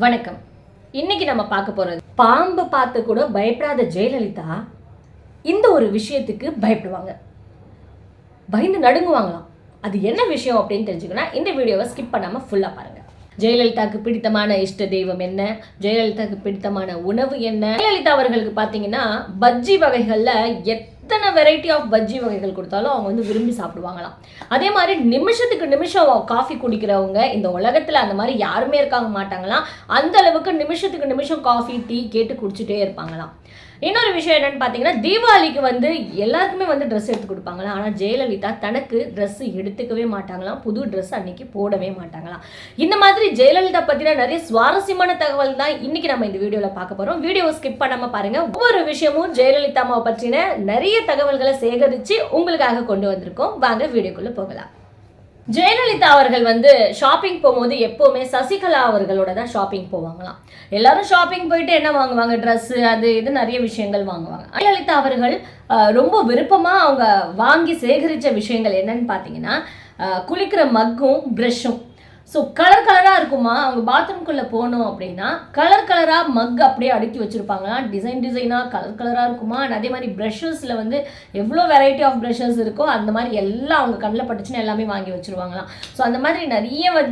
வணக்கம். இன்னைக்கு நம்ம பார்க்க போறது பாம்பு பார்த்து கூட பயப்படாத ஜெயலலிதா இந்த ஒரு விஷயத்துக்கு பயப்படுவாங்க, பயந்து நடுங்குவாங்களாம். அது என்ன விஷயம் அப்படின்னு தெரிஞ்சுக்கணும். இந்த வீடியோவை ஸ்கிப் பண்ணாம ஃபுல்லா பாருங்க. ஜெயலலிதாவுக்கு பிடித்தமான இஷ்ட தெய்வம் என்ன, ஜெயலலிதாவுக்கு பிடித்தமான உணவு என்ன. ஜெயலலிதா அவர்களுக்கு பார்த்தீங்கன்னா பஜ்ஜி வகைகள்ல எத்தனை வெரைட்டி ஆஃப் பஜ்ஜி வகைகள் கொடுத்தாலும் அவங்க வந்து விரும்பி சாப்பிடுவாங்களாம். அதே மாதிரி நிமிஷத்துக்கு நிமிஷம் காஃபி குடிக்கிறவங்க இந்த உலகத்தில் அந்த மாதிரி யாருமே இருக்காங்க மாட்டாங்களாம். அந்த அளவுக்கு நிமிஷத்துக்கு நிமிஷம் காஃபி டீ கேட்டு குடிச்சிட்டே இருப்பாங்களாம். இன்னொரு விஷயம் என்னன்னு பார்த்தீங்கன்னா, தீபாவளிக்கு வந்து எல்லாருக்குமே வந்து ட்ரெஸ் எடுத்து கொடுப்பாங்களாம். ஆனால் ஜெயலலிதா தனக்கு ட்ரெஸ் எடுத்துக்கவே மாட்டாங்களாம், புது ட்ரெஸ் அன்னைக்கு போடவே மாட்டாங்களாம். இந்த மாதிரி ஜெயலலிதா பற்றின நிறைய சுவாரஸ்யமான தகவல் தான் இன்னைக்கு நம்ம இந்த வீடியோவில் பார்க்க போகிறோம். வீடியோவை ஸ்கிப் பண்ணாமல் பாருங்க. ஒவ்வொரு விஷயமும் ஜெயலலிதா அம்மாவை பற்றின நிறைய தகவல்களை சேகரித்து உங்களுக்காக கொண்டு வந்திருக்கோம். வாங்க வீடியோக்குள்ளே போகலாம். ஜெயலலிதா அவர்கள் வந்து ஷாப்பிங் போகும்போது எப்போவுமே சசிகலா அவர்களோட தான் ஷாப்பிங் போவாங்களாம். எல்லாரும் ஷாப்பிங் போயிட்டு என்ன வாங்குவாங்க, ட்ரெஸ்ஸு அது இது நிறைய விஷயங்கள் வாங்குவாங்க. ஜெயலலிதா அவர்கள் ரொம்ப விருப்பமாக அவங்க வாங்கி சேகரித்த விஷயங்கள் என்னன்னு பார்த்தீங்கன்னா, குளிக்கிற மக்கும் ப்ரெஷ்ஷும். ஸோ கலர் கலராக இருக்குமா, அவங்க பாத்ரூம்குள்ளே போகணும் அப்படின்னா கலர் கலராக மக் அப்படியே அடுக்கி வச்சுருப்பாங்களாம். டிசைனாக கலர் கலராக இருக்குமா. அதே மாதிரி ப்ரெஷ்ஷஸில் வந்து எவ்வளோ வெரைட்டி ஆஃப் ப்ரெஷ்ஷஸ் இருக்கோ அந்த மாதிரி எல்லாம் அவங்க கண்ணில் பட்டுச்சுன்னு எல்லாமே வாங்கி வச்சுருவாங்களாம். ஸோ அந்த மாதிரி நிறைய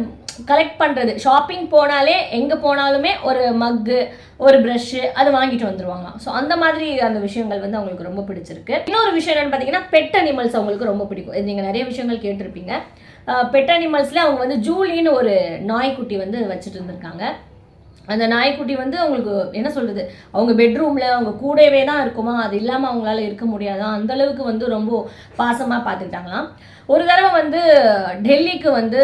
கலெக்ட் பண்ணுறது, ஷாப்பிங் போனாலே எங்கே போனாலுமே ஒரு மக்கு ஒரு ப்ரஷ்ஷு அது வாங்கிட்டு வந்துடுவாங்களாம். ஸோ அந்த மாதிரி அந்த விஷயங்கள் வந்து அவங்களுக்கு ரொம்ப பிடிச்சிருக்கு. இன்னொரு விஷயம் என்னென்னு பார்த்தீங்கன்னா, பெட் அனிமல்ஸ் அவங்களுக்கு ரொம்ப பிடிக்கும். இது நீங்கள் நிறைய விஷயங்கள் கேட்டிருப்பீங்க. பெட் அனிமல்ஸில் அவங்க வந்து ஜூலின்னு ஒரு நாய்க்குட்டி வந்து வச்சுட்டு இருந்திருக்காங்க. அந்த நாய்க்குட்டி வந்து அவங்களுக்கு என்ன சொல்கிறது, அவங்க பெட்ரூமில் அவங்க கூடவே தான் இருக்குமா, அது இல்லாமல் அவங்களால இருக்க முடியாதான், அந்தளவுக்கு வந்து ரொம்ப பாசமாக பார்த்துக்கிட்டாங்களாம். ஒரு தடவை வந்து டெல்லிக்கு வந்து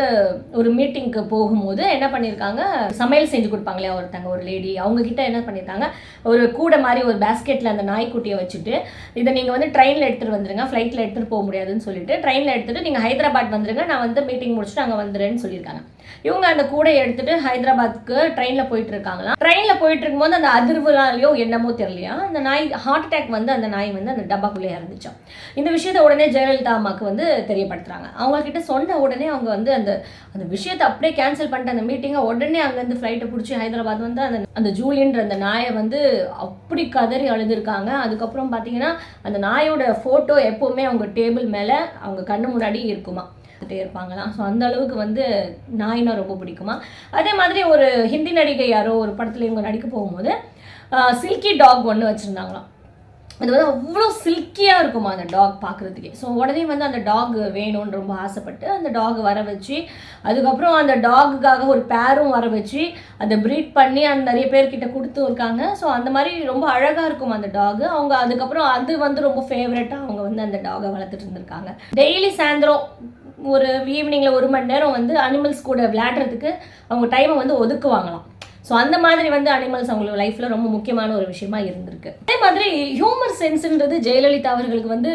ஒரு மீட்டிங்க்கு போகும்போது என்ன பண்ணியிருக்காங்க, சமையல் செஞ்சு கொடுப்பாங்களே ஒருத்தங்க, ஒரு லேடி, அவங்கக்கிட்ட என்ன பண்ணியிருக்காங்க, ஒரு கூடை மாதிரி ஒரு பேஸ்கெட்டில் அந்த நாய்க்குட்டியை வச்சுட்டு, இதை நீங்கள் வந்து ட்ரெயினில் எடுத்துகிட்டு வந்துடுங்க, ஃப்ளைட்டில் எடுத்துகிட்டு போக முடியாதுன்னு சொல்லிட்டு ட்ரெயினில் எடுத்துகிட்டு நீங்கள் ஹைதராபாத் வந்துடுங்க, நான் வந்து மீட்டிங் முடிச்சுட்டு அங்கே வந்துடுறேன்னு சொல்லியிருக்காங்க. இவங்க அந்த கூடையை எடுத்துகிட்டு ஹைதராபாத்துக்கு ட்ரெயினில் போயிட்டு இருக்காங்களாம். ட்ரெயினில் போயிட்டு இருக்கும்போது அந்த அதிர்வுலாலையோ என்னமோ தெரியலையா, அந்த நாய் ஹார்ட் அட்டாக் வந்து அந்த நாய் வந்து அந்த டப்பாக்குள்ளே இறந்துச்சான். இந்த விஷயத்தை உடனே ஜெயலலிதா அம்மாவுக்கு வந்து தெரியப்படுத்துறாங்க. அவங்கக்கிட்ட சொன்ன உடனே அவங்க வந்து அந்த அந்த விஷயத்தை அப்படியே கேன்சல் பண்ணிட்டு அந்த மீட்டிங்கை உடனே அங்கேருந்து ஃப்ளைட்டை பிடிச்சி ஹைதராபாத் வந்து அந்த ஜூலியன்ற அந்த நாயை வந்து அப்படி கதறி அழுதுருக்காங்க. அதுக்கப்புறம் பார்த்தீங்கன்னா அந்த நாயோட ஃபோட்டோ எப்போவுமே அவங்க டேபிள் மேலே அவங்க கண்ணு முன்னாடி இருக்குமா, இருப்பாங்களாம். ஸோ அந்த அளவுக்கு வந்து நாயினா ரொம்ப பிடிக்குமா. அதே மாதிரி ஒரு ஹிந்தி நடிகை யாரோ ஒரு படத்தில் இவங்க நடிக்க போகும்போது சில்கி டாக் ஒன்று வச்சுருந்தாங்களாம். அது வந்து அவ்வளோ சில்கியாக இருக்குமா அந்த டாக் பார்க்குறதுக்கே. ஸோ உடனே வந்து அந்த டாக் வேணும்னு ரொம்ப ஆசைப்பட்டு அந்த டாக் வர வச்சு, அதுக்கப்புறம் அந்த டாகுக்காக ஒரு பேரும் வர வச்சு அதை ப்ரீட் பண்ணி அந்த நிறைய பேர்கிட்ட கொடுத்து இருக்காங்க. ஸோ அந்த மாதிரி ரொம்ப அழகாக இருக்கும் அந்த டாகு. அவங்க அதுக்கப்புறம் அது வந்து ரொம்ப ஃபேவரட்டாக அவங்க வந்து அந்த டாகை வளர்த்துட்டு இருந்திருக்காங்க. டெய்லி சாயந்தரம் ஒரு ஈவினிங்கில் 1 மணி நேரம் வந்து அனிமல்ஸ் கூட விளையாடுறதுக்கு அவங்க டைமை வந்து ஒதுக்குவாங்களாம். ஸோ அந்த மாதிரி வந்து அனிமல்ஸ் அவங்களோட லைஃப்பில் ரொம்ப முக்கியமான ஒரு விஷயமா இருந்திருக்கு. அதே மாதிரி ஹியூமர் சென்ஸுன்றது ஜெயலலிதா அவர்களுக்கு வந்து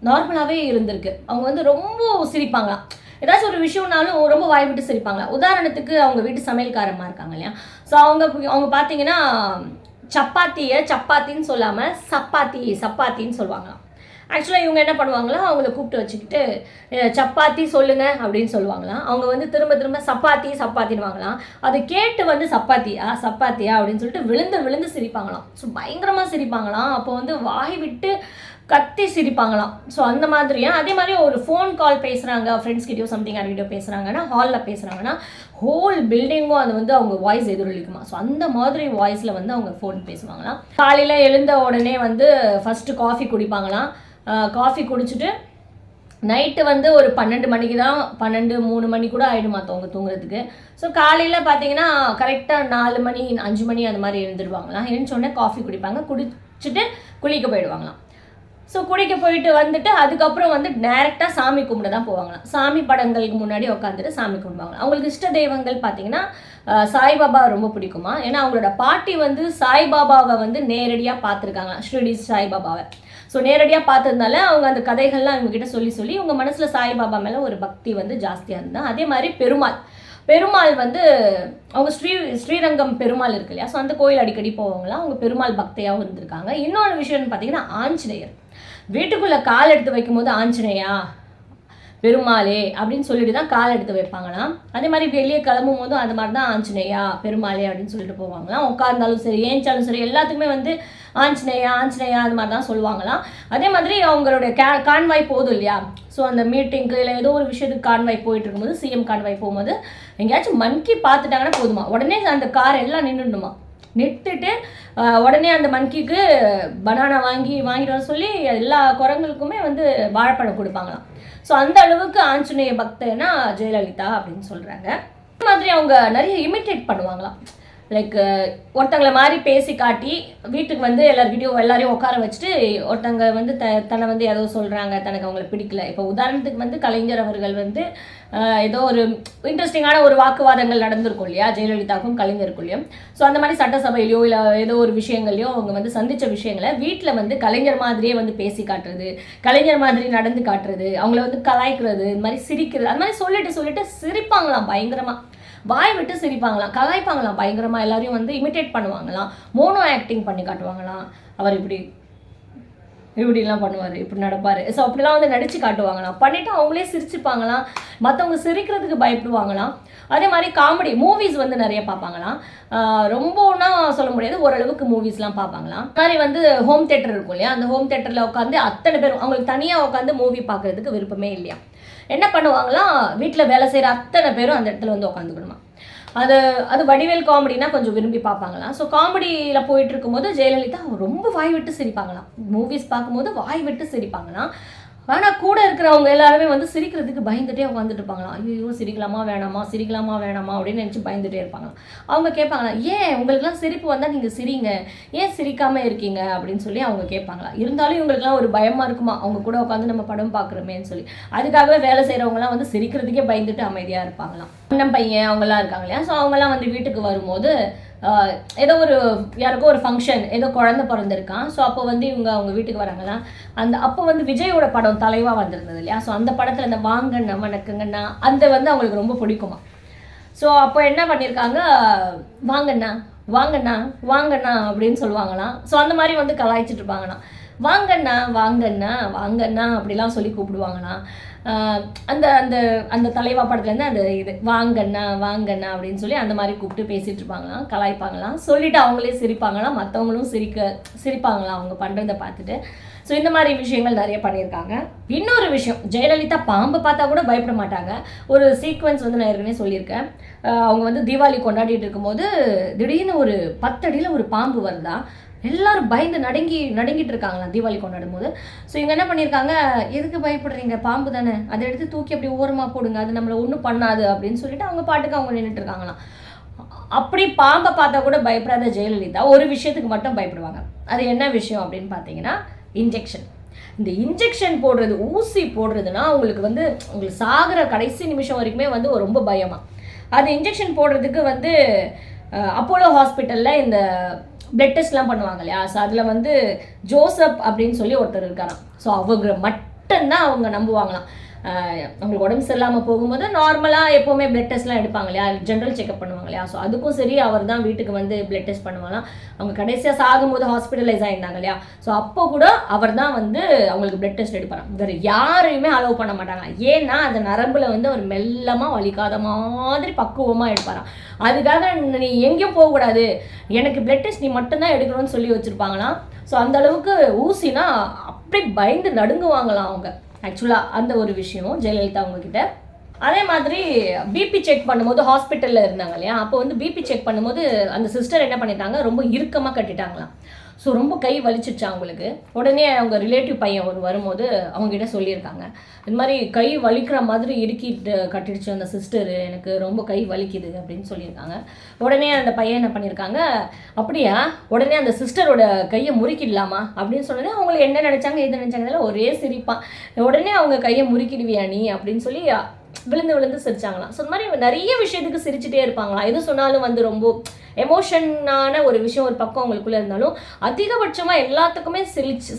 நார்மலாகவே இருந்திருக்கு. அவங்க வந்து ரொம்ப சிரிப்பாங்களாம். ஏதாச்சும் ஒரு விஷயம்னாலும் ரொம்ப வாய் விட்டு சிரிப்பாங்களா. உதாரணத்துக்கு அவங்க வீட்டு சமையல்காரமாக இருக்காங்க இல்லையா, ஸோ அவங்க பார்த்தீங்கன்னா சப்பாத்தியை சப்பாத்தின்னு சொல்லாமல் சப்பாத்தின்னு சொல்லுவாங்களாம். ஆக்சுவலாக இவங்க என்ன பண்ணுவாங்களா, அவங்கள கூப்பிட்டு வச்சுக்கிட்டு சப்பாத்தி சொல்லுங்கள் அப்படின்னு சொல்லுவாங்களாம். அவங்க வந்து திரும்ப சப்பாத்தின்னு வாங்கலாம். அதை கேட்டு வந்து சப்பாத்தியா அப்படின்னு சொல்லிட்டு விழுந்து சிரிப்பாங்களாம். ஸோ பயங்கரமாக சிரிப்பாங்களாம். அப்போ வந்து வாய் விட்டு கத்தி சிரிப்பாங்களாம். ஸோ அந்த மாதிரியா. அதே மாதிரி ஒரு ஃபோன் கால் பேசுகிறாங்க, ஃப்ரெண்ட்ஸ் கிட்டயோ சம்திங் யார்கிட்டயோ பேசுகிறாங்கன்னா, ஹாலில் பேசுகிறாங்கன்னா ஹோல் பில்டிங்கும் அது வந்து அவங்க வாய்ஸ் எதிரொலிக்குமா. ஸோ அந்த மாதிரி வாய்ஸில் வந்து அவங்க ஃபோன் பேசுவாங்களாம். காலையில் எழுந்த உடனே வந்து ஃபஸ்ட்டு காஃபி குடிப்பாங்களாம். காஃபி குடிச்சிட்டு நைட்டு வந்து ஒரு 12 மணிக்கு தான், 3 மணி கூட ஆகிடுமா அவங்க தூங்குறதுக்கு. ஸோ காலையில் பார்த்தீங்கன்னா கரெக்டாக 4 மணி 5 மணி அந்த மாதிரி எழுந்துடுவாங்களாம். எழுந்தோடனே காஃபி குடிப்பாங்க, குடிச்சிட்டு குளிக்க போயிடுவாங்களாம். ஸோ குளிக்க போயிட்டு வந்துட்டு அதுக்கப்புறம் வந்து டைரெக்டாக சாமி கும்பிட தான் போவாங்களாம். சாமி படங்களுக்கு முன்னாடி உட்காந்துட்டு சாமி கும்பிடுவாங்க. அவங்களுக்கு இஷ்ட தெய்வங்கள் பார்த்தீங்கன்னா சாய்பாபா ரொம்ப பிடிக்குமா. ஏன்னா அவங்களோட பாட்டி வந்து சாய்பாபாவை வந்து நேரடியாக பார்த்துருக்காங்களாம், ஷிரடி சாய்பாபாவை. ஸோ நேரடியாக பார்த்ததுனால அவங்க அந்த கதைகள்லாம் இவங்ககிட்ட சொல்லி இவங்க மனசில் சாய்பாபா மேலே ஒரு பக்தி வந்து ஜாஸ்தியாக இருந்தால். அதே மாதிரி பெருமாள் வந்து அவங்க ஸ்ரீரங்கம் பெருமாள் இருக்கு இல்லையா, ஸோ அந்த கோயில் அடிக்கடி போவாங்களாம். அவங்க பெருமாள் பக்தியாகவும் இருந்திருக்காங்க. இன்னொரு விஷயம்னு பார்த்தீங்கன்னா ஆஞ்சநேயர். வீட்டுக்குள்ளே கால் எடுத்து வைக்கும்போது ஆஞ்சநேயா, பெருமாளே அப்படின்னு சொல்லிட்டு தான் கால் எடுத்து வைப்பாங்களாம். அதே மாதிரி வெளியே கிளம்பும் போதும் அது மாதிரி தான் ஆஞ்சநேயா பெருமாளே அப்படின்னு சொல்லிட்டு போவாங்களாம். உட்கார்ந்தாலும் சரி ஏஞ்சாலும் சரி எல்லாத்துக்குமே வந்து ஆஞ்சநேயா ஆஞ்சநேயா அது மாதிரி தான் சொல்லுவாங்களாம். அதே மாதிரி அவங்களுடைய கான்வாய் போதும் இல்லையா, ஸோ அந்த மீட்டிங்க்கு இல்லை ஏதோ ஒரு விஷயத்துக்கு கான்வாய் போயிட்டு இருக்கும்போது சிஎம் கான்வாய் போகும்போது எங்கேயாச்சும் மங்கி பார்த்துட்டாங்கன்னா போதுமா உடனே அந்த கார் எல்லாம் நின்றுடுமா, நிறுத்திட்டு உடனே அந்த மங்கிக்கு பனானா வாங்கிட்டு வர சொல்லி எல்லா குரங்களுக்குமே வந்து வாழைப்பழம் கொடுப்பாங்களாம். ஸோ அந்த அளவுக்கு ஆஞ்சநேய பக்தனா ஜெயலலிதா அப்படின்னு சொல்கிறாங்க. இந்த மாதிரி அவங்க நிறைய இமிட்டேட் பண்ணுவாங்களாம். லைக் ஒருத்தங்களை மாதிரி பேசி காட்டி வீட்டுக்கு வந்து எல்லாரையும் உட்கார வச்சுட்டு ஒருத்தங்க வந்து தன்னை வந்து ஏதோ சொல்கிறாங்க, தனக்கு அவங்களை பிடிக்கல. இப்போ உதாரணத்துக்கு வந்து கலைஞர் அவர்கள் வந்து ஏதோ ஒரு இன்ட்ரெஸ்டிங்கான ஒரு வாக்குவாதங்கள் நடந்திருக்கும் இல்லையா ஜெயலலிதாவுக்கும் கலைஞருக்குள்ளேயும். ஸோ அந்த மாதிரி சட்டசபையிலையோ இல்லை ஏதோ ஒரு விஷயங்களையோ அவங்க வந்து சந்தித்த விஷயங்களை வீட்டில் வந்து கலைஞர் மாதிரியே வந்து பேசி காட்டுறது, கலைஞர் மாதிரி நடந்து காட்டுறது, அவங்கள வந்து கலாய்க்கிறது, இந்த மாதிரி சிரிக்கிறது, அது மாதிரி சொல்லிட்டு சிரிப்பாங்களாம் பயங்கரமாக, வாய் விட்டு சிரிப்பாங்களாம், கலாய்ப்பாங்களாம் பயங்கரமாக, எல்லாரையும் வந்து இமிட்டேட் பண்ணுவாங்களாம், மோனோ ஆக்டிங் பண்ணி காட்டுவாங்களாம். அவர் இப்படிலாம் பண்ணுவார், இப்படி நடப்பார், ஸோ அப்படிலாம் வந்து நடித்து காட்டுவாங்களாம். பண்ணிவிட்டு அவங்களே சிரிச்சுப்பாங்களாம், மற்றவங்க சிரிக்கிறதுக்கு பயப்படுவாங்களாம். அதே மாதிரி காமெடி மூவிஸ் வந்து நிறைய பார்ப்பாங்களாம். ரொம்பனா சொல்ல முடியாது, ஓரளவுக்கு மூவிஸ்லாம் பார்ப்பாங்களாம். அது மாதிரி வந்து ஹோம் தேட்டர் இருக்கும் இல்லையா, அந்த ஹோம் தேட்டரில் உட்காந்து அத்தனை பேரும் அவங்களுக்கு தனியாக உட்காந்து மூவி பார்க்குறதுக்கு விருப்பமே இல்லையா. என்ன பண்ணுவாங்களாம், வீட்டில் வேலை செய்கிற அத்தனை பேரும் அந்த இடத்துல வந்து உட்காந்துக்கணுமா. அது வடிவேல் காமெடினா கொஞ்சம் விரும்பி பார்ப்பாங்களாம். ஸோ காமெடியில் போயிட்டு இருக்கும்போது ஜெயலலிதா ரொம்ப வாய் விட்டு சிரிப்பாங்களாம், மூவிஸ் பார்க்கும்போது வாய் விட்டு சிரிப்பாங்களாம். ஆனால் கூட இருக்கிறவங்க எல்லாருமே வந்து சிரிக்கிறதுக்கு பயந்துட்டே உட்காந்துட்டு இருப்பாங்களாம். ஐயோ சிரிக்கலாமா வேணாமா அப்படின்னு நினச்சி பயந்துட்டே இருப்பாங்களாம். அவங்க கேட்பாங்களாம், ஏன் உங்களுக்குலாம் சிரிப்பு வந்தால் நீங்கள் சிரிங்க, ஏன் சிரிக்காமல் இருக்கீங்க அப்படின்னு சொல்லி அவங்க கேட்பாங்களாம். இருந்தாலும் இவங்களுக்குலாம் ஒரு பயமாக இருக்குமா, அவங்க கூட உட்காந்து நம்ம படம் பார்க்குறோமேன்னு சொல்லி. அதுக்காகவே வேலை செய்கிறவங்களாம் வந்து சிரிக்கிறதுக்கே பயந்துட்டு அமைதியாக இருப்பாங்களாம். அண்ணன் பையன் அவங்களாம் இருக்காங்க இல்லையா, ஸோ அவங்களாம் வந்து வீட்டுக்கு வரும்போது ஏதோ ஒரு யாருக்கோ ஒரு ஃபங்க்ஷன், ஏதோ குழந்தை பிறந்திருக்கான். ஸோ அப்போ வந்து அவங்க வீட்டுக்கு வராங்களா, அப்போ வந்து விஜயோட படம் தலைவாக வந்திருந்தது இல்லையா, ஸோ அந்த படத்தில் அந்த வாங்கண்ணா வணக்கங்கண்ணா அந்த வந்து அவங்களுக்கு ரொம்ப பிடிக்குமா. ஸோ அப்போ என்ன பண்ணியிருக்காங்க, வாங்கண்ணா அப்படின்னு சொல்லுவாங்களாம். ஸோ அந்த மாதிரி வந்து கலாய்ச்சிட்டு இருப்பாங்கண்ணா, வாங்கண்ணா அப்படிலாம் சொல்லி கூப்பிடுவாங்கண்ணா. அந்த அந்த அந்த தலைவா படத்துலேருந்து அந்த இது வாங்கண்ணா அப்படின்னு சொல்லி அந்த மாதிரி கூப்பிட்டு பேசிகிட்டு இருப்பாங்களாம், கலாய்ப்பாங்களாம். சொல்லிவிட்டு அவங்களே சிரிப்பாங்களாம், மற்றவங்களும் சிரிப்பாங்களாம் அவங்க பண்ணுறதை பார்த்துட்டு. ஸோ இந்த மாதிரி விஷயங்கள் நிறைய பண்ணியிருக்காங்க. இன்னொரு விஷயம், ஜெயலலிதா பாம்பை பார்த்தா கூட பயப்பட மாட்டாங்க. ஒரு சீக்வன்ஸ் வந்து நான் ஏற்கனவே சொல்லியிருக்கேன். அவங்க வந்து தீபாவளி கொண்டாடிட்டு இருக்கும்போது திடீர்னு ஒரு 10 அடியில் ஒரு பாம்பு வருதா, எல்லாரும் பயந்து நடுங்கிட்டு இருக்காங்களாம் தீபாவளி கொண்டாடும் போது. ஸோ இவங்க என்ன பண்ணியிருக்காங்க, எதுக்கு பயப்படுறீங்க, பாம்பு தானே, அதை எடுத்து தூக்கி அப்படி ஓரமாக போடுங்க, அது நம்மளை ஒன்றும் பண்ணாது அப்படின்னு சொல்லிட்டு அவங்க பாட்டுக்கு அவங்க நின்றுட்டு இருக்காங்களாம். அப்படி பாம்பை பார்த்தா கூட பயப்படாத ஜெயலலிதா ஒரு விஷயத்துக்கு மட்டும் பயப்படுவாங்க. அது என்ன விஷயம் அப்படின்னு பார்த்தீங்கன்னா, இன்ஜெக்ஷன். இந்த இன்ஜெக்ஷன் போடுறது, ஊசி போடுறதுனா உங்களுக்கு சாகிற கடைசி நிமிஷம் வரைக்குமே வந்து ரொம்ப பயமா. அது இன்ஜெக்ஷன் போடுறதுக்கு வந்து அப்போலோ ஹாஸ்பிட்டலில் இந்த பிளட் டெஸ்ட்லாம் பண்ணுவாங்க இல்லையா, ஸோ அதில் வந்து ஜோசப் அப்படின்னு சொல்லி ஒருத்தர் இருக்காராம். ஸோ அவங்க மட்டும்தான் அவங்க நம்புவாங்களாம். அவங்களுக்கு உடம்பு சரியில்லாமல் போகும்போது நார்மலாக எப்போவுமே பிளட் டெஸ்ட்லாம் எடுப்பாங்க இல்லையா, ஜென்ரல் செக்அப் பண்ணுவாங்க இல்லையா, ஸோ அதுக்கும் சரி அவர் தான் வீட்டுக்கு வந்து பிளட் டெஸ்ட் பண்ணுவாங்களாம். அவங்க கடைசியாக சாகும்போது ஹாஸ்பிட்டலைஸ் ஆகிருந்தாங்க இல்லையா, ஸோ அப்போ கூட அவர் தான் வந்து அவங்களுக்கு பிளட் டெஸ்ட் எடுப்பாராம். வேறு யாரையுமே அலோவ் பண்ண மாட்டாங்க. ஏன்னா அந்த நரம்பில் வந்து அவர் மெல்லமாக வலிக்காத மாதிரி பக்குவமாக எடுப்பாராம். அதுக்காக நீ எங்கேயும் போகக்கூடாது, எனக்கு பிளட் டெஸ்ட் நீ மட்டும்தான் எடுக்கணும்னு சொல்லி வச்சுருப்பாங்களாம். ஸோ அந்த அளவுக்கு ஊசினா அப்படி பயந்து நடுங்குவாங்களாம் அவங்க. ஆக்சுவலாக அந்த ஒரு விஷயம் ஜெயலலிதா அவங்கக்கிட்ட. அதே மாதிரி பிபி செக் பண்ணும்போது ஹாஸ்பிட்டலில் இருந்தாங்க இல்லையா, அப்போ வந்து பிபி செக் பண்ணும்போது அந்த சிஸ்டர் என்ன பண்ணிட்டாங்க, ரொம்ப இறுக்கமாக கட்டிட்டாங்களாம். ஸோ ரொம்ப கை வலிச்சிடுச்சு அவங்களுக்கு. உடனே அவங்க ரிலேட்டிவ் பையன் வரும்போது அவங்ககிட்ட சொல்லியிருக்காங்க, இது மாதிரி கை வலிக்கிற மாதிரி இறுக்கிட்டு கட்டிடுச்சு அந்த சிஸ்டரு, எனக்கு ரொம்ப கை வலிக்குது அப்படின்னு சொல்லியிருக்காங்க. உடனே அந்த பையன் என்ன பண்ணியிருக்காங்க, அப்படியா உடனே அந்த சிஸ்டரோட கையை முறுக்கிடலாமா அப்படின்னு சொன்னது. அவங்களுக்கு என்ன நினச்சாங்க எது நினச்சாங்க ஒரே சிரிப்பான். உடனே அவங்க கையை முறுக்கிடுவியா நீ அப்படின்னு சொல்லி விழுந்து சிரிச்சாங்களாம். ஸோ இந்த மாதிரி நிறைய விஷயத்துக்கு சிரிச்சுட்டே இருப்பாங்களாம். எது சொன்னாலும் வந்து ரொம்ப எமோஷனான ஒரு விஷயம் ஒரு பக்கம் அவங்களுக்குள்ளே இருந்தாலும் அதிகபட்சமாக எல்லாத்துக்குமே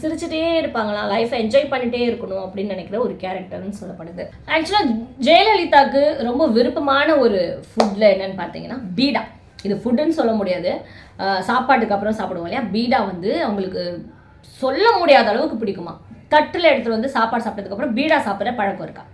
சிரிச்சுட்டே இருப்பாங்களாம். லைஃப்பை என்ஜாய் பண்ணிகிட்டே இருக்கணும் அப்படின்னு நினைக்கிற ஒரு கேரக்டர்னு சொல்லப்படுது. ஆக்சுவலாக ஜெயலலிதாவுக்கு ரொம்ப விருப்பமான ஒரு ஃபுட்டில் என்னன்னு பார்த்தீங்கன்னா பீடா. இது ஃபுட்டுன்னு சொல்ல முடியாது, சாப்பாட்டுக்கு அப்புறம் சாப்பிடுவோம் இல்லையா, பீடா வந்து அவங்களுக்கு சொல்ல முடியாத அளவுக்கு பிடிக்குமா. தட்டில் எடுத்துகிட்டு வந்து சாப்பாடு சாப்பிட்டதுக்கப்புறம் பீடா சாப்பிட்ற பழக்கம் இருக்கா.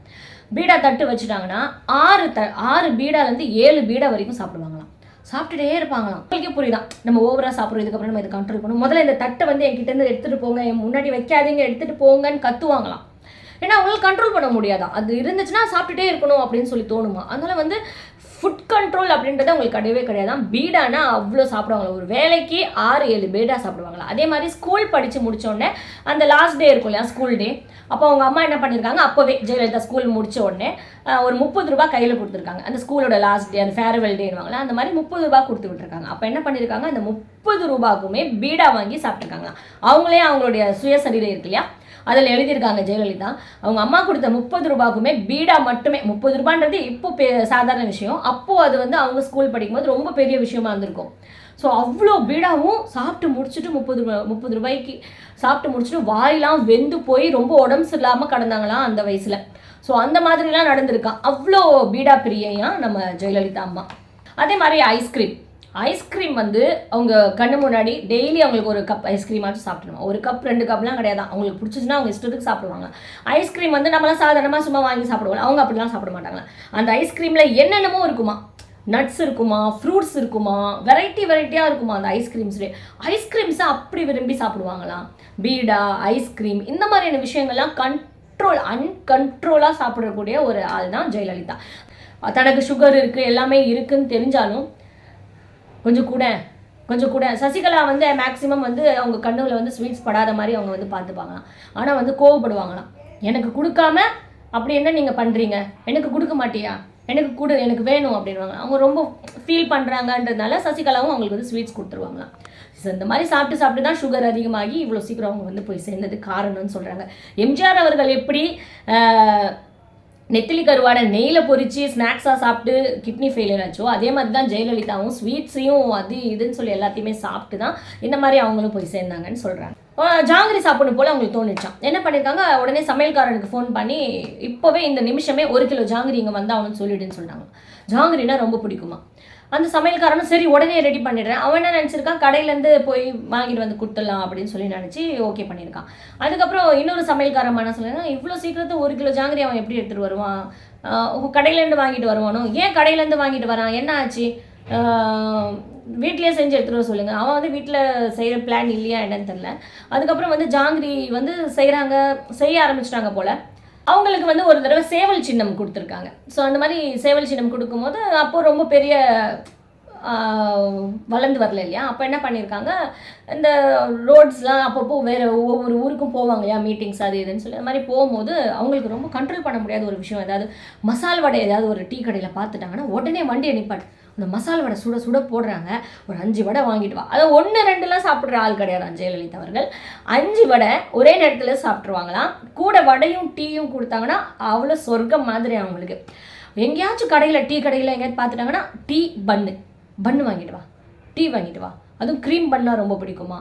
பீடா தட்டு வச்சுட்டாங்கன்னா 6 பீடாலேருந்து 7 பீடா வரைக்கும் சாப்பிடுவாங்களாம். சாப்பிட்டுட்டே இருப்பாங்களாம். உங்களுக்கே புரியுதான், நம்ம ஓவராக சாப்பிட்றோம், இதுக்கப்புறம் நம்ம இதை கண்ட்ரோல் பண்ணணும். முதல்ல இந்த தட்டை வந்து என்கிட்டேருந்து எடுத்துகிட்டு போங்க, என் முன்னாடி வைக்காதீங்க, எடுத்துகிட்டு போங்கன்னு கத்துவாங்களாம். ஏன்னா அவங்களால கண்ட்ரோல் பண்ண முடியாதான். அது இருந்துச்சுன்னா சாப்பிட்டுட்டே இருக்கணும் அப்படின்னு சொல்லி தோணுமா. அதனால வந்து ஃபுட் கண்ட்ரோல் அப்படின்றது அவங்களுக்கு கிடையவே கிடையாதான். பீடானா அவ்வளோ சாப்பிடுவாங்களா. ஒரு வேலைக்கு 6-7 பீடா சாப்பிடுவாங்களா. அதே மாதிரி ஸ்கூல் படித்து முடித்தோடனே அந்த லாஸ்ட் டே இருக்கும் இல்லையா, ஸ்கூல் டே, அப்போ அவங்க அம்மா என்ன பண்ணியிருக்காங்க, அப்போவே ஜெயலலிதா ஸ்கூல் முடித்த உடனே ஒரு 30 ரூபாய் கையில் கொடுத்துருக்காங்க. அந்த ஸ்கூலோட லாஸ்ட் டே, அந்த ஃபேர்வெல் டேன்னுவாங்களா, அந்த மாதிரி 30 ரூபாய் கொடுத்து விட்டுருக்காங்க. அப்போ என்ன பண்ணியிருக்காங்க, அந்த 30 ரூபாய்க்குமே பீடா வாங்கி சாப்பிட்ருக்காங்களா. அவங்களே அவங்களுடைய சுயசரீரம் இருக்கு இல்லையா, அதில் எழுதியிருக்காங்க ஜெயலலிதா, அவங்க அம்மா கொடுத்த 30 ரூபாய்க்குமே பீடா மட்டுமே. 30 ரூபான்றது இப்போ சாதாரண விஷயம், அப்போது அது வந்து அவங்க ஸ்கூல் படிக்கும்போது ரொம்ப பெரிய விஷயமா இருந்திருக்கும். ஸோ அவ்வளோ பீடாவும் சாப்பிட்டு முடிச்சுட்டு 30 ரூபாய்க்கு சாப்பிட்டு முடிச்சுட்டு வாயெல்லாம் வெந்து போய் ரொம்ப உடம்பு சரியில்லாமல் கிடந்தாங்களாம் அந்த வயசில். ஸோ அந்த மாதிரிலாம் நடந்திருக்கான். அவ்வளோ பீடா பிரியையா நம்ம ஜெயலலிதா அம்மா. அதே மாதிரி ஐஸ்கிரீம் வந்து அவங்க கண்ணு முன்னாடி டெய்லி அவங்களுக்கு ஒரு கப் ஐஸ்கிரீமாச்சும் சாப்பிடணும். ஒரு கப் 2 கப்லாம் கிடையாது, அவங்களுக்கு பிடிச்சிச்சுன்னா அவங்க இஷ்டத்துக்கு சாப்பிடுவாங்க. ஐஸ்கிரீம் வந்து நம்மளாம் சாதாரணமாக சும்மா வாங்கி சாப்பிடுவோம், அவங்க அப்படிலாம் சாப்பிட மாட்டாங்களா. அந்த ஐஸ்கிரீமில் என்னென்னமோ இருக்குமா, நட்ஸ் இருக்குமா, ஃப்ரூட்ஸ் இருக்குமா, வெரைட்டியாக இருக்குமா அந்த ஐஸ்கிரீம்ஸை அப்படி விரும்பி சாப்பிடுவாங்களாம். பீடா, ஐஸ்கிரீம், இந்த மாதிரியான விஷயங்கள்லாம் அன்கண்ட்ரோலாக சாப்பிடக்கூடிய ஒரு ஆள் தான் ஜெயலலிதா. தனக்கு சுகர் இருக்குது, எல்லாமே இருக்குன்னு தெரிஞ்சாலும் கொஞ்சம் கூட சசிகலா வந்து மேக்ஸிமம் வந்து அவங்க கண்ணுவில் வந்து ஸ்வீட்ஸ் படாத மாதிரி அவங்க வந்து பார்த்துப்பாங்களாம். ஆனால் வந்து கோவப்படுவாங்களாம், எனக்கு கொடுக்காம அப்படி என்ன நீங்கள் பண்ணுறீங்க, எனக்கு கொடுக்க மாட்டியா, எனக்கு கொடு, எனக்கு வேணும் அப்படின்வாங்க. அவங்க ரொம்ப ஃபீல் பண்ணுறாங்கன்றதுனால சசிகலாவும் அவங்களுக்கு வந்து ஸ்வீட்ஸ் கொடுத்துருவாங்களாம். இந்த மாதிரி சாப்பிட்டு தான் சுகர் அதிகமாகி இவ்வளோ சீக்கிரம் அவங்க வந்து போய் சேர்ந்தது காரணம்னு சொல்கிறாங்க. எம்ஜிஆர் அவர்கள் எப்படி நெத்திலி கருவாடை நெய்யில் பொறிச்சு ஸ்நாக்ஸாக சாப்பிட்டு கிட்னி ஃபெயிலியர் ஆச்சோ, அதே மாதிரி தான் ஜெயலலிதாவும் ஸ்வீட்ஸையும் அது இதுன்னு சொல்லி எல்லாத்தையுமே சாப்பிட்டு தான் இந்த மாதிரி அவங்களும் போய் சேர்ந்தாங்கன்னு சொல்கிறாங்க. ஜாங்கிரி சாப்பிடணும் போல் அவங்களுக்கு தோணிச்சான். என்ன பண்ணியிருக்காங்க, உடனே சமையல்காரனுக்கு ஃபோன் பண்ணி இப்போவே இந்த நிமிஷமே 1 கிலோ ஜாங்கிரி இங்கே வந்தாங்கன்னு சொல்லிடுன்னு சொன்னாங்க. ஜாங்கிரினா ரொம்ப பிடிக்குமா. அந்த சமையல்காரனும் சரி உடனே ரெடி பண்ணிடுறேன். அவன் என்ன நினச்சிருக்கான், கடையிலேருந்து போய் வாங்கிட்டு வந்து கொடுத்துடலாம் அப்படின்னு சொல்லி நினச்சி ஓகே பண்ணியிருக்கான். அதுக்கப்புறம் இன்னொரு சமையல்காரன் என்ன சொல்லுங்க, இவ்வளோ சீக்கிரத்தில் 1 கிலோ ஜாங்கிரி அவன் எப்படி எடுத்துகிட்டு வருவான், கடையிலேருந்து வாங்கிட்டு வருவானோ, ஏன் கடையிலேருந்து வாங்கிட்டு வரான், என்ன ஆச்சு, வீட்லேயே செஞ்சு எடுத்துகிட்டு வர சொல்லுங்கள். அவன் வந்து வீட்டில் செய்கிற பிளான் இல்லையா என்னன்னு தெரில. அதுக்கப்புறம் வந்து ஜாங்கிரி வந்து செய்ய ஆரம்பிச்சிட்டாங்க போல். அவங்களுக்கு வந்து ஒரு தடவை சேவல் சின்னம் கொடுத்துருக்காங்க. ஸோ அந்த மாதிரி சேவல் சின்னம் கொடுக்கும்போது அப்போது ரொம்ப பெரிய வளர்ந்து வரல இல்லையா. அப்போ என்ன பண்ணியிருக்காங்க, இந்த ரோட்ஸ்லாம் அப்பப்போ வேறு ஒவ்வொரு ஊருக்கும் போவாங்க இல்லையா, மீட்டிங்ஸ் அது இதுன்னு சொல்லி. அந்த மாதிரி போகும்போது அவங்களுக்கு ரொம்ப கண்ட்ரோல் பண்ண முடியாத ஒரு விஷயம், ஏதாவது மசால் வடை ஏதாவது ஒரு டீ கடையில் பார்த்துட்டாங்கன்னா உடனே வண்டியை நிப்பாட்டு, அந்த மசால் வடை சுட போடுறாங்க, ஒரு 5 வடை வாங்கிட்டு வா. அதை 1-2லாம் சாப்பிட்ற ஆள் கிடையாது ஜெயலலிதா அவர்கள். 5 வடை ஒரே நேரத்தில் சாப்பிட்ருவாங்களாம். கூட வடையும் டீயும் கொடுத்தாங்கன்னா அவ்வளோ சொர்க்கம் மாதிரி அவங்களுக்கு. எங்கேயாச்சும் கடையில் டீ கடையில் எங்கேயாவது பார்த்துட்டாங்கன்னா பன்னு வாங்கிட்டு வா, டீ வாங்கிட்டு வா, அதுவும் க்ரீம் பண்ணால் ரொம்ப பிடிக்குமா.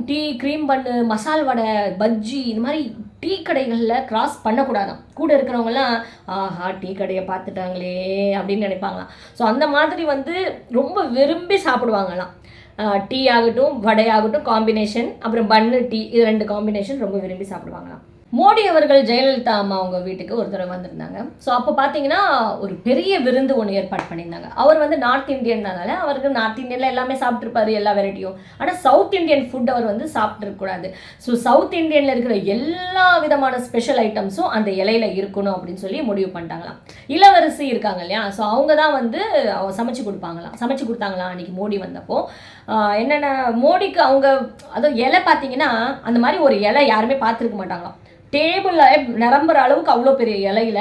டீ க்ரீம் பண்ணு, மசால் வடை, பஜ்ஜி, இது மாதிரி டீ கடைகளில் கிராஸ் பண்ணக்கூடாதான். கூட இருக்கிறவங்கலாம் ஆஹா டீ கடையை பார்த்துட்டாங்களே அப்படின்னு நினைப்பாங்களாம். ஸோ அந்த மாதிரி வந்து ரொம்ப விரும்பி சாப்பிடுவாங்களாம். டீ ஆகட்டும், வடையாகட்டும் காம்பினேஷன், அப்புறம் பன்னு டீ, இது 2 காம்பினேஷன் ரொம்ப விரும்பி சாப்பிடுவாங்களாம். மோடி அவர்கள் ஜெயலலிதா அம்மா அவங்க வீட்டுக்கு ஒரு தடவை வந்திருந்தாங்க. ஸோ அப்போ பார்த்தீங்கன்னா ஒரு பெரிய விருந்து ஒன்று ஏற்பாடு பண்ணியிருந்தாங்க. அவர் வந்து நார்த் இந்தியன்னால அவருக்கு நார்த் இந்தியனில் எல்லாமே சாப்பிட்ருப்பாரு, எல்லா வெரைட்டியும். ஆனால் சவுத் இந்தியன் ஃபுட் அவர் வந்து சாப்பிட்ருக்கூடாது. ஸோ சவுத் இந்தியனில் இருக்கிற எல்லா விதமான ஸ்பெஷல் ஐட்டம்ஸும் அந்த இலையில இருக்கணும் அப்படின்னு சொல்லி முடிவு பண்ணிட்டாங்களாம். இளவரசி இருக்காங்க இல்லையா, ஸோ அவங்க தான் வந்து சமைச்சு கொடுத்தாங்களாம் அன்றைக்கி மோடி வந்தப்போ. என்னென்ன மோடிக்கு அவங்க அதுவும் இலை பார்த்தீங்கன்னா அந்த மாதிரி ஒரு இலை யாருமே பார்த்துருக்க மாட்டாங்களாம். டேபிளில் நிரம்புற அளவுக்கு அவ்வளோ பெரிய இலையில்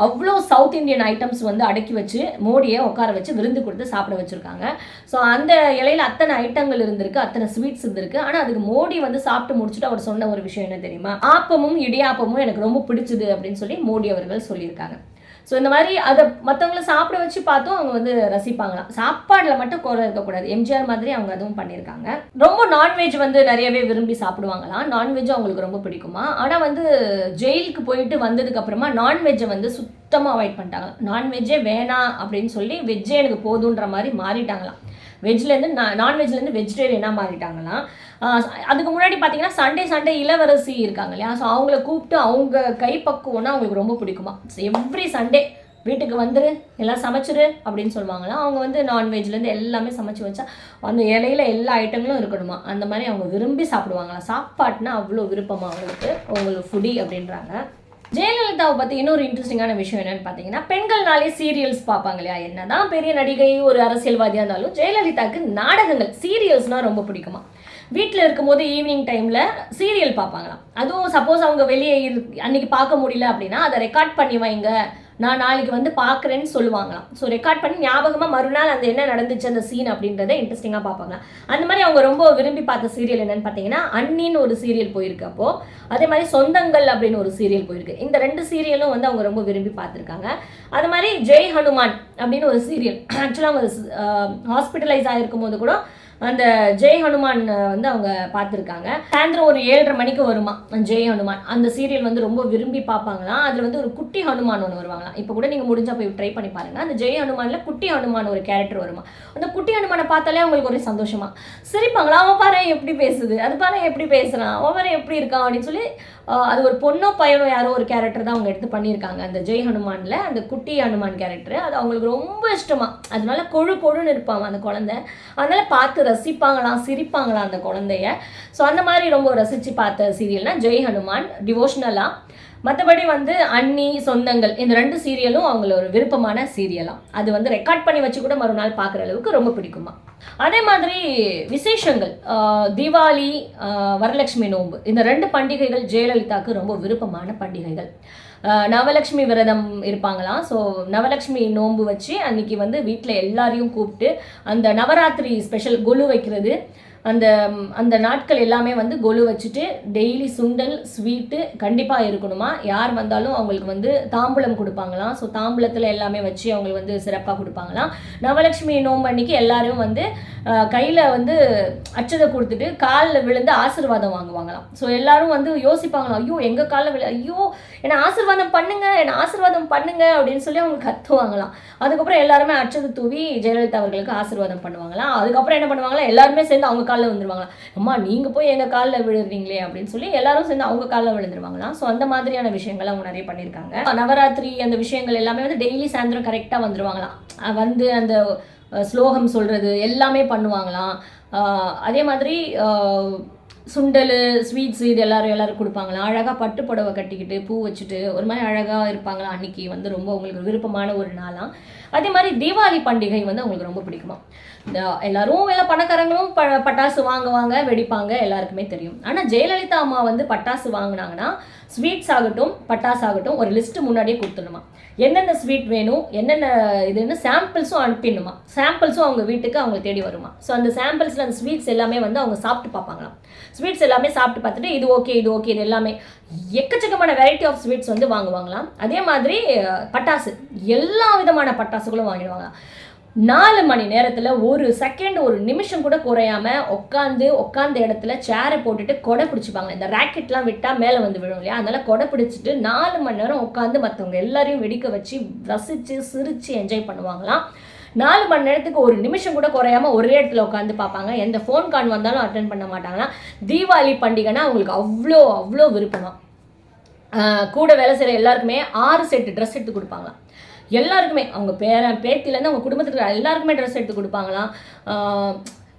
அவ்வளோ சவுத் இந்தியன் ஐட்டம்ஸ் வந்து அடக்கி வச்சு மோடியை உட்கார வச்சு விருந்து கொடுத்து சாப்பிட வச்சுருக்காங்க. ஸோ அந்த இலையில் அத்தனை ஐட்டங்கள் இருந்திருக்கு, அத்தனை ஸ்வீட்ஸ் இருந்திருக்கு. ஆனால் அதுக்கு மோடி வந்து சாப்பிட்டு முடிச்சுட்டு அவர் சொன்ன ஒரு விஷயம் என்ன தெரியுமா, ஆப்பமும் இடியாப்பமும் எனக்கு ரொம்ப பிடிச்சது அப்படின்னு சொல்லி மோடி அவர்கள் சொல்லியிருக்காங்க. ஸோ இந்த மாதிரி அதை மற்றவங்கள சாப்பிட வச்சு பார்த்தும் அவங்க வந்து ரசிப்பாங்களாம். சாப்பாடில் மட்டும் குறை இருக்கக்கூடாது. எம்ஜிஆர் மாதிரி அவங்க அதுவும் பண்ணியிருக்காங்க. ரொம்ப நான்வெஜ் வந்து நிறையவே விரும்பி சாப்பிடுவாங்களாம். நான்வெஜ்ஜும் அவங்களுக்கு ரொம்ப பிடிக்குமா. ஆனால் வந்து ஜெயிலுக்கு போயிட்டு வந்ததுக்கப்புறமா நான்வெஜ்ஜை வந்து சுத்தமாக அவாய்ட் பண்ணிட்டாங்க. நான்வெஜ்ஜே வேணாம் அப்படின்னு சொல்லி வெஜ்ஜே எனக்கு போதுன்ற மாதிரி மாறிட்டாங்களாம். வெஜ்லேருந்து நான்வெஜ்லேருந்து வெஜிடேரியனாக மாறிட்டாங்களாம். அதுக்கு முன்னாடி பார்த்தீங்கன்னா சண்டே இளவரசி இருக்காங்க இல்லையா, ஸோ அவங்கள கூப்பிட்டு அவங்க கைப்பக்குவம்னா அவங்களுக்கு ரொம்ப பிடிக்குமா. எவ்ரி சண்டே வீட்டுக்கு வந்துரு எல்லாம் சமைச்சிரு அப்படின்னு சொல்லுவாங்களாம். அவங்க வந்து நான்வெஜ்லேருந்து எல்லாமே சமைச்சு வச்சா அந்த இலையில எல்லா ஐட்டங்களும் இருக்கணுமா. அந்த மாதிரி அவங்க விரும்பி சாப்பிடுவாங்களாம். சாப்பாட்டுனா அவ்வளோ விருப்பமாக அவங்களுக்கு ஃபுடி அப்படின்றாங்க. ஜெயலலிதாவை பற்றி இன்னொரு இன்ட்ரெஸ்டிங்கான விஷயம் என்னென்னு பார்த்தீங்கன்னா, பெண்கள்னாலே சீரியல்ஸ் பார்ப்பாங்க இல்லையா. என்னதான் பெரிய நடிகை ஒரு அரசியல்வாதியாக இருந்தாலும் ஜெயலலிதாவுக்கு நாடகங்கள் சீரியல்ஸ்னால் ரொம்ப பிடிக்குமா. வீட்டில் இருக்கும்போது ஈவினிங் டைமில் சீரியல் பார்ப்பாங்களாம். அதுவும் சப்போஸ் அவங்க வெளியே அன்றைக்கி பார்க்க முடியல அப்படின்னா அதை ரெக்கார்ட் பண்ணி வைங்க, நான் நாளைக்கு வந்து பார்க்குறேன்னு சொல்லுவாங்களாம். ஸோ ரெக்கார்ட் பண்ணி ஞாபகமாக மறுநாள் அந்த என்ன நடந்துச்சு அந்த சீன் அப்படின்றத இன்ட்ரெஸ்டிங்காக பார்ப்பாங்களாம். அந்த மாதிரி அவங்க ரொம்ப விரும்பி பார்த்த சீரியல் என்னென்னு பார்த்தீங்கன்னா, அண்ணின்னு ஒரு சீரியல் போயிருக்கு. அப்போது அதே மாதிரி சொந்தங்கள் அப்படின்னு ஒரு சீரியல் போயிருக்கு. இந்த 2 சீரியலும் வந்து அவங்க ரொம்ப விரும்பி பார்த்துருக்காங்க. அது மாதிரி ஜெய் ஹனுமான் அப்படின்னு ஒரு சீரியல், ஆக்சுவலாக அவங்க ஹாஸ்பிட்டலைஸ் ஆகிருக்கும் போது கூட அந்த ஜெய் ஹனுமான் வந்து அவங்க பார்த்துருக்காங்க. சாயந்தரம் ஒரு 7:30 மணிக்கு வருமா ஜெய் ஹனுமான். அந்த சீரியல் வந்து ரொம்ப விரும்பி பார்ப்பாங்களாம். அதில் வந்து ஒரு குட்டி ஹனுமான் ஒன்று வருவாங்களாம். இப்போ கூட நீங்கள் முடிஞ்சால் போய் ட்ரை பண்ணி பாருங்கள். அந்த ஜெய் ஹனுமானில் குட்டி ஹனுமான் ஒரு கேரக்டர் வருமா. அந்த குட்டி ஹனுமானை பார்த்தாலே அவங்களுக்கு ஒரு சந்தோஷமா சிரிப்பாங்களா. அவன் பாரு எப்படி பேசுது, அது பாரு எப்படி பேசுகிறான், அவன் எப்படி இருக்கான் அப்படின்னு சொல்லி. அது ஒரு பொண்ணோ பையனோ யாரோ ஒரு கேரக்டர் தான் அவங்க எடுத்து பண்ணியிருக்காங்க அந்த ஜெய் ஹனுமானில். அந்த குட்டி ஹனுமான் கேரக்டர் அது அவங்களுக்கு ரொம்ப இஷ்டமா. அதனால கொழுன்னு இருப்பாங்க அந்த குழந்தை. அதனால பார்த்து ரசிப்பாங்களாம், சிரிப்பாங்களாம் அந்த குழந்தைய. ஸோ அந்த மாதிரி ரொம்ப ரசித்து பார்த்த சீரியல்னா ஜெய் ஹனுமான் டிவோஷனலாக. மற்றபடி வந்து அண்ணி சொந்தங்கள் இந்த 2 சீரியலும் அவங்களோட விருப்பமான சீரியலாம். அது வந்து ரெக்கார்ட் பண்ணி வச்சு கூட மறுநாள் பார்க்குற அளவுக்கு ரொம்ப பிடிக்குமா. அதே மாதிரி விசேஷங்கள், தீபாவளி, வரலட்சுமி நோன்பு, இந்த 2 பண்டிகைகள் ஜெயலலிதாவுக்கு ரொம்ப விருப்பமான பண்டிகைகள். நவலட்சுமி விரதம் இருப்பாங்களாம். ஸோ நவலட்சுமி நோன்பு வச்சு அன்றைக்கி வந்து வீட்டில் எல்லாரையும் கூப்பிட்டு அந்த நவராத்திரி ஸ்பெஷல் கொலு வைக்கிறது, அந்த அந்த நாட்கள் எல்லாமே வந்து கொலு வச்சுட்டு டெய்லி சுண்டல் ஸ்வீட்டு கண்டிப்பாக இருக்கணுமா. யார் வந்தாலும் அவங்களுக்கு வந்து தாம்பூலம் கொடுப்பாங்களாம். ஸோ தாம்பூலத்தில் எல்லாமே வச்சு அவங்களுக்கு வந்து சிறப்பாக கொடுப்பாங்களாம். நவலட்சுமி நோன்பு அன்னைக்கு எல்லாரும் வந்து கையில் வந்து அச்சதை கொடுத்துட்டு காலில் விழுந்து ஆசீர்வாதம் வாங்குவாங்களாம். ஸோ எல்லாரும் வந்து யோசிப்பாங்களாம், ஐயோ எங்கள் காலில் ஐயோ என்னை ஆசீர்வாதம் பண்ணுங்க அப்படின்னு சொல்லி அவங்க கத்துவாங்களாம். அதுக்கப்புறம் எல்லாருமே அச்சதை தூவி ஜெயலலிதா அவர்களுக்கு ஆசீர்வாதம் பண்ணுவாங்களாம். அதுக்கப்புறம் என்ன பண்ணுவாங்களா, எல்லாருமே சேர்ந்து அவங்க காலில் விழுந்துருவாங்களாம். அம்மா நீங்கள் போய் எங்கள் காலில் விழுறீங்களே அப்படின்னு சொல்லி எல்லாரும் சேர்ந்து அவங்க காலில் விழுந்துருவாங்களாம். ஸோ அந்த மாதிரியான விஷயங்கள் அவங்க நிறைய பண்ணியிருக்காங்க. நவராத்திரி அந்த விஷயங்கள் எல்லாமே வந்து டெய்லி சாயந்தரம் கரெக்டாக வந்துருவாங்களாம். வந்து அந்த ஸ்லோகம் சொல்கிறது எல்லாமே பண்ணுவாங்களாம். அதே மாதிரி சுண்டல் ஸ்வீட்ஸு இது எல்லாரும் கொடுப்பாங்களாம். அழகாக பட்டு புடவை கட்டிக்கிட்டு பூ வச்சுட்டு ஒரு மாதிரி அழகாக இருப்பாங்களாம். அன்றைக்கி வந்து ரொம்ப உங்களுக்கு விருப்பமான ஒரு நாளாம். அதே மாதிரி தீபாவளி பண்டிகை வந்து அவங்களுக்கு ரொம்ப பிடிக்குமா. இந்த எல்லாரும் எல்லா பணக்காரங்களும் பட்டாசு வாங்குவாங்க, வெடிப்பாங்க, எல்லாருக்குமே தெரியும். ஆனால் ஜெயலலிதா அம்மா வந்து பட்டாசு வாங்கினாங்கன்னா ஸ்வீட்ஸ் ஆகட்டும் பட்டாசு ஆகட்டும் ஒரு லிஸ்ட்டு முன்னாடியே கொடுத்துடணுமா. என்னென்ன ஸ்வீட் வேணும், என்னென்ன இதுன்னு சாம்பிள்ஸும் அனுப்பிடணுமா. சாம்பிள்ஸும் அவங்க வீட்டுக்கு அவங்க தேடி வருமா. ஸோ அந்த சாம்பிள்ஸில் அந்த ஸ்வீட்ஸ் எல்லாமே வந்து அவங்க சாப்பிட்டு பார்ப்பாங்களாம். ஸ்வீட்ஸ் எல்லாமே சாப்பிட்டு பார்த்துட்டு இது ஓகே இது எல்லாமே எக்கச்சக்கமான வெரைட்டி ஆஃப் ஸ்வீட்ஸ் வந்து வாங்குவாங்களாம். அதே மாதிரி பட்டாசு எல்லா விதமான பட்டாசுகளும் வாங்கிடுவாங்க. 4 மணி நேரத்தில் ஒரு செகண்ட் ஒரு நிமிஷம் கூட குறையாம உட்காந்த இடத்துல சேரை போட்டுட்டு கொடை பிடிச்சிப்பாங்க. இந்த ராக்கெட்லாம் விட்டால் மேலே வந்து விழும் இல்லையா, அதனால கொடை பிடிச்சிட்டு 4 மணி நேரம் உட்காந்து மற்றவங்க எல்லாரையும் வெடிக்க வச்சு ரசித்து சிரித்து என்ஜாய் பண்ணுவாங்களாம். 4 மணி நேரத்துக்கு ஒரு நிமிஷம் கூட குறையாமல் ஒரே இடத்துல உட்காந்து பார்ப்பாங்க. எந்த ஃபோன் கால் வந்தாலும் அட்டென்ட் பண்ண மாட்டாங்கன்னா. தீபாவளி பண்டிகைனா அவங்களுக்கு அவ்வளோ விருப்பமாக. கூட வேலை செய்கிற எல்லாருக்குமே 6 செட்டு ட்ரெஸ் எடுத்து கொடுப்பாங்களாம். எல்லாருக்குமே அவங்க பேத்திலேருந்து அவங்க குடும்பத்துக்கு எல்லாருக்குமே ட்ரெஸ் எடுத்து கொடுப்பாங்களாம்.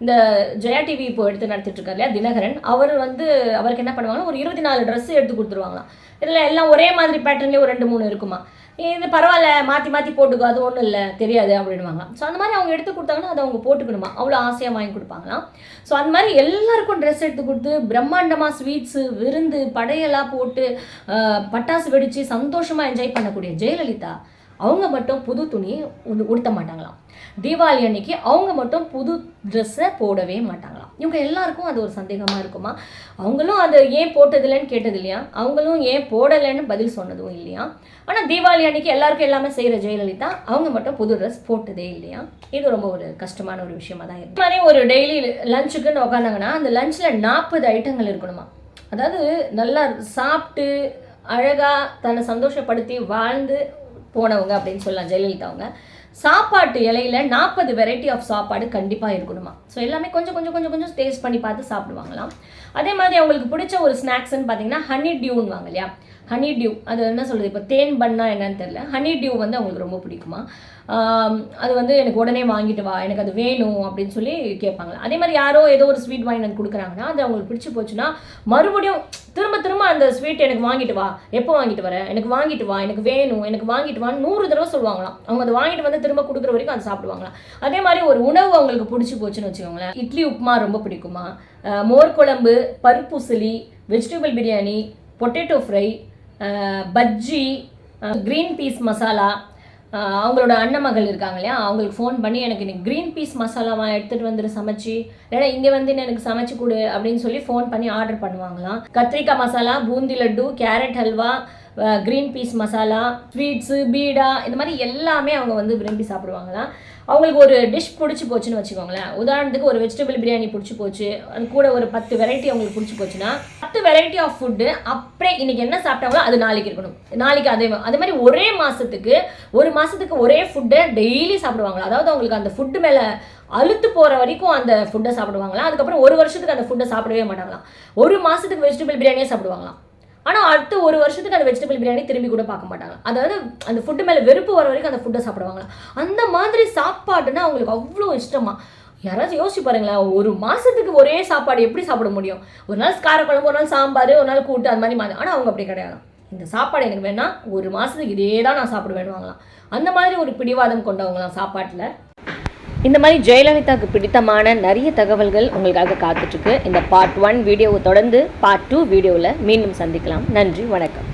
இந்த ஜெயா டிவி இப்போ எடுத்து நடத்திட்டு இருக்காரு இல்லையா தினகரன், அவருக்கு என்ன பண்ணுவாங்கன்னா ஒரு 24 ட்ரெஸ்ஸு எடுத்து கொடுத்துருவாங்களாம். இதில் எல்லாம் ஒரே மாதிரி பேட்டர்ன்லேயே ஒரு 2-3 இருக்குமா. இது பரவாயில்ல மாற்றி போட்டுக்கோ, அது ஒன்றும் இல்லை தெரியாது அப்படின்வாங்களாம். ஸோ அந்த மாதிரி அவங்க எடுத்து கொடுத்தாங்கன்னா அதை அவங்க போட்டுக்கணுமா, அவ்வளோ ஆசையாக வாங்கி கொடுப்பாங்களாம். ஸோ அந்த மாதிரி எல்லாருக்கும் ட்ரெஸ் எடுத்து கொடுத்து பிரம்மாண்டமாக ஸ்வீட்ஸு விருந்து படையெல்லாம் போட்டு பட்டாசு வெடித்து சந்தோஷமாக என்ஜாய் பண்ணக்கூடிய ஜெயலலிதா அவங்க மட்டும் புது துணியை உடுத்த மாட்டாங்களாம். தீபாவளி அன்னைக்கு அவங்க மட்டும் புது ட்ரெஸ்ஸை போடவே மாட்டாங்களாம். இவங்க எல்லாருக்கும் அது ஒரு சந்தேகமாக இருக்குமா. அவங்களும் அது ஏன் போட்டதில்லைன்னு கேட்டது இல்லையா, அவங்களும் ஏன் போடலைன்னு பதில் சொன்னதும் இல்லையா. ஆனால் தீபாவளி அன்னைக்கு எல்லாருக்கும் எல்லாமே செய்கிற ஜெயலலிதா அவங்க மட்டும் புது ட்ரெஸ் போட்டதே இல்லையா. இது ரொம்ப ஒரு கஷ்டமான ஒரு விஷயமா தான் இருக்குது. மாதிரி ஒரு டெய்லி லஞ்சுக்குன்னு உட்காந்தாங்கன்னா அந்த லஞ்சில் 40 ஐட்டங்கள் இருக்கணுமா. அதாவது நல்லா சாப்பிட்டு அழகாக தன்னை சந்தோஷப்படுத்தி வாழ்ந்து போனவங்க அப்படின்னு சொல்லலாம் ஜெயலலிதா அவங்க. சாப்பாட்டு இலையில 40 வெரைட்டி ஆஃப் சாப்பாடு கண்டிப்பாக இருக்கணுமா. ஸோ எல்லாமே கொஞ்சம் கொஞ்சம் கொஞ்சம் கொஞ்சம் டேஸ்ட் பண்ணி பார்த்து சாப்பிடுவாங்களாம். அதே மாதிரி அவங்களுக்கு பிடிச்ச ஒரு ஸ்நாக்ஸ்ன்னு பார்த்தீங்கன்னா ஹனி டியூன்னு வாங்க இல்லையா, ஹனி டியூ அது என்ன சொல்கிறது, இப்போ தேன் பண்ணா என்னன்னு தெரியல, ஹனி டியூ வந்து அவங்களுக்கு ரொம்ப பிடிக்குமா. அது வந்து எனக்கு உடனே வாங்கிட்டு வா, எனக்கு அது வேணும் அப்படின்னு சொல்லி கேட்பாங்க. அதே மாதிரி யாரோ ஏதோ ஒரு ஸ்வீட் வாங்கி வந்து கொடுக்குறாங்கன்னா அது அவங்களுக்கு பிடிச்சி போச்சுன்னா மறுபடியும் திரும்ப திரும்ப அந்த ஸ்வீட் எனக்கு வாங்கிட்டு வா, எப்போ வாங்கிட்டு வர, எனக்கு வாங்கிட்டு வா, எனக்கு வேணும், எனக்கு வாங்கிட்டு வான்னு 100 தடவை சொல்லுவாங்களாம். அவங்க அதை வாங்கிட்டு வந்து திரும்ப கொடுக்குற வரைக்கும் அதை சாப்பிடுவாங்களாம். அதே மாதிரி ஒரு உணவு அவங்களுக்கு பிடிச்சி போச்சுன்னு வச்சுக்கோங்களேன், இட்லி உப்புமா ரொம்ப பிடிக்குமா, மோர் குழம்பு, பருப்புசிலி, vegetable biryani, potato fry, bajji, green peas masala. அவங்களோட அண்ணன் மகள் இருக்காங்க இல்லையா, அவங்களுக்கு ஃபோன் பண்ணி எனக்கு இன்னைக்கு க்ரீன் பீஸ் மசாலாவா எடுத்துகிட்டு வந்துட்டு சமைச்சு, இல்லைனா இங்கே வந்து எனக்கு சமைச்சு கொடு அப்படின்னு சொல்லி ஃபோன் பண்ணி ஆர்டர் பண்ணுவாங்களாம். கத்திரிக்காய் masala, boondi laddu, carrot halwa, green peas masala, sweets, பீடா, இந்த மாதிரி எல்லாமே அவங்க வந்து விரும்பி சாப்பிடுவாங்களாம். அவங்களுக்கு ஒரு டிஷ் பிடிச்சி போச்சுன்னு வச்சுக்கோங்களேன், உதாரணத்துக்கு ஒரு வெஜிடபிள் பிரியாணி பிடிச்சி போச்சு, அது கூட ஒரு 10 வெரைட்டி அவங்களுக்கு பிடிச்சி போச்சுன்னா 10 வெரைட்டி ஆஃப் ஃபுட்டு அப்படியே இன்றைக்கி என்ன சாப்பிட்டாங்களோ அது நாளைக்கு இருக்கணும், நாளைக்கு அதே மாதிரி ஒரே மாதத்துக்கு ஒரே ஃபுட்டை டெய்லி சாப்பிடுவாங்களா. அதாவது அவங்களுக்கு அந்த ஃபுட்டு மேலே அழுத்து போகிற வரைக்கும் அந்த ஃபுட்டை சாப்பிடுவாங்களாம். அதுக்கப்புறம் 1 வருஷத்துக்கு அந்த ஃபுட்டை சாப்பிடவே மாட்டாங்களாம். 1 மாதத்துக்கு வெஜிடபிள் பிரியாணியே சாப்பிடுவாங்களாம். ஆனால் அடுத்து 1 வருஷத்துக்கு அந்த வெஜிடபிள் பிரியாணி திரும்பி கூட பார்க்க மாட்டாங்க. அதாவது அந்த ஃபுட்டு மேலே வெறுப்பு வர வரைக்கும் அந்த ஃபுட்டை சாப்பிடுவாங்களாம். அந்த மாதிரி சாப்பாடுன்னா அவங்களுக்கு அவ்வளோ இஷ்டமா. யாராச்சும் யோசிச்சு பாருங்களேன், 1 மாதத்துக்கு ஒரே சாப்பாடு எப்படி சாப்பிட முடியும்? ஒரு நாள் காரக்குழம்பு, ஒரு நாள் சாம்பார், ஒரு நாள் கூட்டு, அந்த மாதிரி. ஆனால் அவங்க அப்படி கிடையாது. இந்த சாப்பாடு எனக்கு வேணா 1 மாதத்துக்கு இதே தான் நான் சாப்பிடுவேணுவாங்களாம். அந்த மாதிரி ஒரு பிடிவாதம் கொண்டவங்களாம் சாப்பாட்டில். இந்த மாதிரி ஜெயலலிதாவுக்கு பிடித்தமான நிறைய தகவல்கள் உங்களுக்காக காத்துட்ருக்கு. இந்த பார்ட் 1 வீடியோவை தொடர்ந்து பார்ட் 2 வீடியோவில் மீண்டும் சந்திக்கலாம். நன்றி, வணக்கம்.